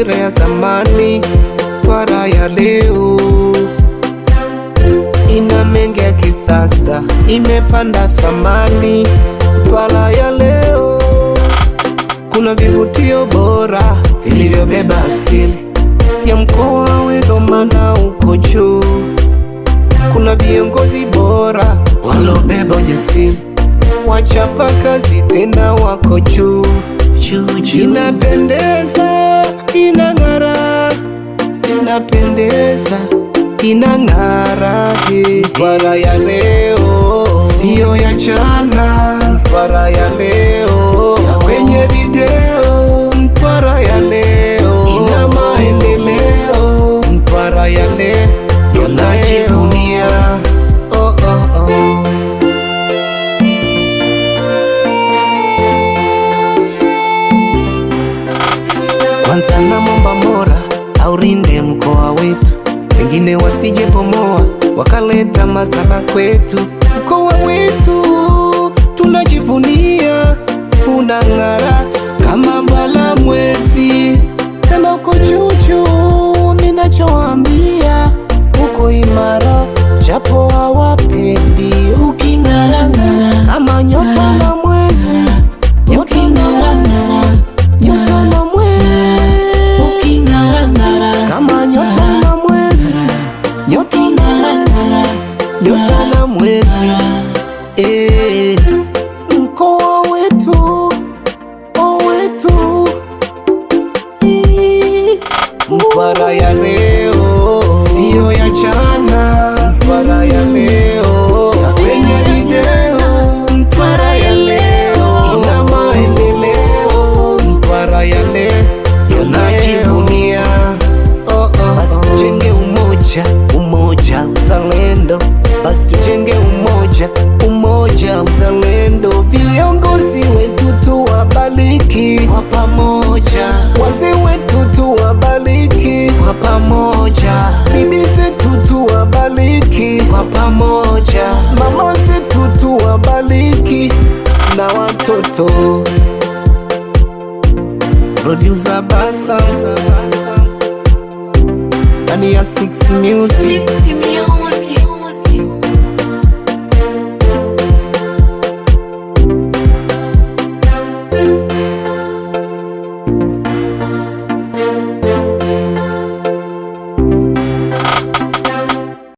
hasira ya zamani, Mtwara ya leo ina mengi ya kisasa, imepanda thamani. Mtwara ya leo kuna vivutio bora vilivyobeba asili ya mkoa wetu, ndo maana uko juu. Kuna viongozi bora walobeba ujasiri, wachapa kazi tena wako juu. Inapendeza, inang'ara, inapendeza, inang'ara. Mtwara ya leo sio ya jana, Mtwara ya leo ya kwenye video. Mtwara ya leo ina maendeleo, Mtwara ya leo tunajivunia. Oh, oh, oh. Kwanza namwomba Mola aurinde mkoa wetu, wengine wasije pomoa wakaleta masala kwetu. Mkoa wetu tunajivunia, unang'ara kama mbala mwezi, tena uko juju. Ninachoambia uko imara, japo hawapendi. Uking'arang'ara kama nyota na mwezi, uking'arang'ara nyota na mwezi, uking'arang'ara kama nyota na mwezi, nyota na mwezi. Mkoa wetu, wetu, Mtwara ya leo sio ya jana, Mtwara ya leo ya kwenye video. Mtwara ya leo ina maendeleo, Mtwara ya leo tunajivunia. Oh, oh, basi tujenge umoja, umoja, uzalendo. Basi tujenge umoja, umoja, uzalendo. Viongozi wetu tuwabariki kwa pamoja, wazee wetu tuwabariki kwa pamoja, bibi zetu tuwabariki kwa pamoja, mama zetu tuwabariki na watoto. Producer Basa ndani ya 6 Music.